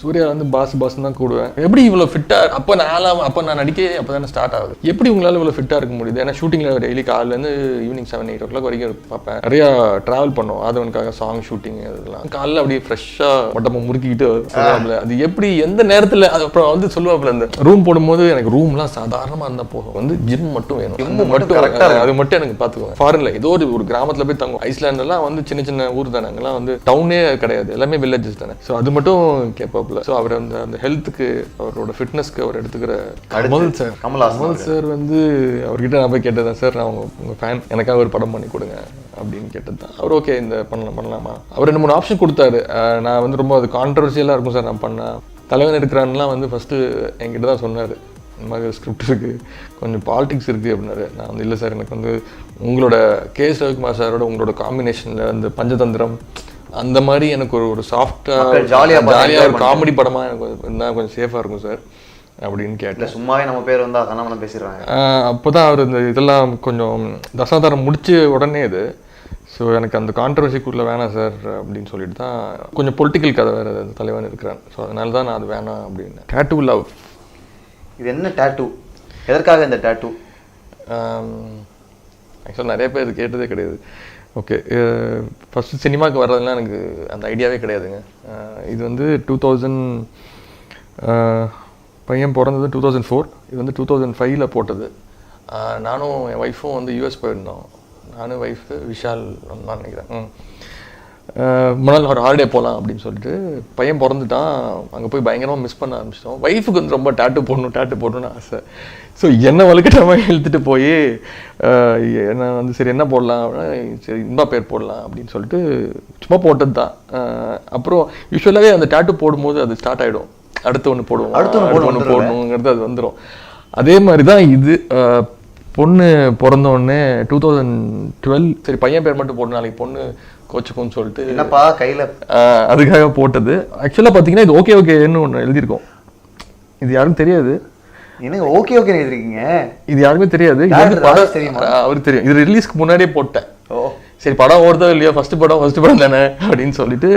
சூர்யா வந்து பாஸ் தான் கூடுவேன். எப்படி இவ்வளோ ஃபிட்டாக அப்போ நான் நடிக்க அப்போ தானே ஸ்டார்ட் ஆகுது. எப்படி உங்களால் இவ்வளோ ஃபிட்டாக இருக்க முடியுது? ஏன்னா ஷூட்டிங்கில் டெய்லி காலையிலேருந்து ஈவினிங் 7-8 வரைக்கும் பார்ப்பேன். நிறையா ட்ராவல் பண்ணுவோம். ஆதவனுக்காக சாங் ஷூட்டிங் இதெல்லாம் காலைல அப்படியே ஃப்ரெஷ்ஷாக மட்டமாக முறுக்கிக்கிட்டு சொல்லுவாப்புல. அது எப்படி எந்த நேரத்தில் அது அப்புறம் வந்து சொல்லுவாப்புல, அந்த ரூம் போடும்போது எனக்கு ரூம்லாம் சாதாரணமாக இருந்தால் போதும், வந்து ஜிம் மட்டும் வேணும், அது மட்டும் எனக்கு பார்த்துக்குவேன். ஃபாரின்ல ஏதோ ஒரு கிராமத்தில் போய் தங்கும். ஐஸ்லாண்டெல்லாம் வந்து சின்ன சின்ன ஊர் தானே, அங்கெல்லாம் வந்து டவுனே கிடையாது, எல்லாமே வில்லேஜஸ் தானே. ஸோ அது மட்டும் கேட்பாப்புல. ஸோ அவர் அந்த ஹெல்த்துக்கு அவரோட ஃபிட்னஸ்க்கு அவர் எடுத்துக்கிற கமல் சார் வந்து அவர்கிட்ட நான் போய் கேட்டதான், சார் நான் உங்கள் ஃபேன், எனக்காக ஒரு படம் பண்ணி கொடுங்க அப்படின்னு கேட்டது தான். அவர் ஓகே இந்த பண்ணலாமா. அவர் 2-3 ஆப்ஷன் கொடுத்தாரு. நான் வந்து ரொம்ப அது கான்ட்ரவர்சியலாக இருக்கும் சார் நான் பண்ணேன். தலைவன் இருக்கிறான்லாம் வந்து ஃபஸ்ட்டு என்கிட்ட தான் சொன்னார், இந்த மாதிரி ஸ்கிரிப்ட் இருக்குது, கொஞ்சம் பாலிடிக்ஸ் இருக்குது அப்படின்னாரு. நான் வந்து இல்லை சார், எனக்கு வந்து உங்களோட கேஎஸ் ரவிக்குமார் சாரோட உங்களோட காம்பினேஷனில் அந்த பஞ்சதந்திரம் அந்த மாதிரி எனக்கு ஒரு சாஃப்டாக ஜாலியாக ஒரு காமெடி படமாக எனக்கு இருந்தால் கொஞ்சம் சேஃபாக இருக்கும் சார் அப்படின்னு கேட்டேன். சும்மாவே நம்ம பேர் வந்தால் கண்ணாமலாம் பேசிடுறாங்க. அப்போ தான் அவர் இந்த இதெல்லாம் கொஞ்சம் தசாதாரம் முடிச்சு உடனே இது. ஸோ எனக்கு அந்த கான்ட்ரவர்சிக்குள்ளே வேணாம் சார் அப்படின்னு சொல்லிட்டு தான், கொஞ்சம் பொலிட்டிக்கல் கதை வேறு தலைவன் இருக்கிறான். ஸோ அதனால தான் நான் அது வேணாம் அப்படின்னு. Tattoo love. இது என்ன டேட்டூ? எதற்காக இந்த டேட்டூ? ஆக்சுவலாக நிறைய பேர் கேட்டதே கிடையாது. ஓகே, ஃபஸ்ட்டு சினிமாவுக்கு வர்றதுலாம் எனக்கு அந்த ஐடியாவே கிடையாதுங்க. இது வந்து 2000 பையன் பிறந்தது 2004. இது வந்து 2005 போட்டது. நானும் என் ஒய்ஃபும் வந்து யூஎஸ் போயிருந்தோம். நானும் ஒய்ஃபு விஷால் தான் நினைக்கிறேன். முன்னாள் ஒரு ஹாலிடே போகலாம் அப்படின்னு சொல்லிட்டு பையன் பிறந்துட்டான். அங்கே போய் பயங்கரமாக மிஸ் பண்ண ஆரம்பிச்சிட்டோம். ஒய்ஃபுக்கு வந்து ரொம்ப டேட்டு போடணும்னு ஆசை. ஸோ என்ன வலுக்கட்டமாக இழுத்துட்டு போய் என்ன வந்து சரி என்ன போடலாம் அப்படின்னா, சரி இன்பா பேர் போடலாம் அப்படின்னு சொல்லிட்டு சும்மா போட்டது தான். அப்புறம் யூஸ்வலாகவே அந்த டேட்டு போடும்போது அது ஸ்டார்ட் ஆகிடும், அடுத்து ஒன்று போடணுங்கிறது அது வந்துடும். அதே மாதிரி தான் இது. பொண்ணு பிறந்தோடனே 2012 சரி பையன் பேர் மட்டும் போட்டு நாளைக்கு பொண்ணு கோச்சுக்கும்னு சொல்லிட்டு என்னப்பா கையில் அதுக்காக போட்டது. ஆக்சுவலாக பார்த்தீங்கன்னா இது ஓகேன்னு ஒன்று எழுதியிருக்கோம். இது யாருக்கும் தெரியாது. எனக்கு ஓகே எழுதிருக்கீங்க, இது யாருக்குமே தெரியாது. அவருக்கு தெரியும். இது ரிலீஸ்க்கு முன்னாடியே போட்டேன். சரி படம் ஓடுதோ இல்லையோ, ஃபர்ஸ்ட் படம் தானே அப்படின்னு சொல்லிட்டு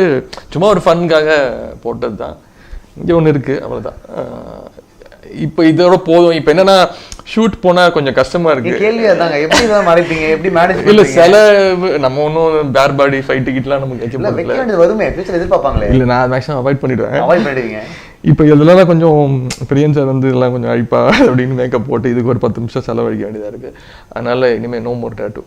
சும்மா ஒரு ஃபன்காக போட்டது தான். இங்கே ஒன்று இருக்குது, அவ்வளோதான். இப்போ இதோட போதும். இப்போ என்னன்னா ஷூட் போனா கொஞ்சம் கஷ்டமா இருக்கு. கேள்வி அதாங்க, எப்படி தான் மறைப்பீங்க, எப்படி மேனேஜ்? இல்ல சில நம்ம ஒன்றும் பேர் பாடி ஃபைட் டிக்கெட்லாம் நமக்கு வைக்க வேண்டியது வருமே, ஃபியூச்சர் எதிர்பார்ப்பாங்களே. இல்லை நான் மேக்ஸிமம் அவாய்ட் பண்ணிடுவேன். இப்போ இதெல்லாம் கொஞ்சம் பிரியன் சார் வந்து இதெல்லாம் கொஞ்சம் அழிப்பா அப்படின்னு மேக்கப் போட்டு இதுக்கு ஒரு 10 நிமிஷம் செலவழிக்க வேண்டியதாக இருக்குது. அதனால இனிமேல் நோ மோர் டேட்டூ.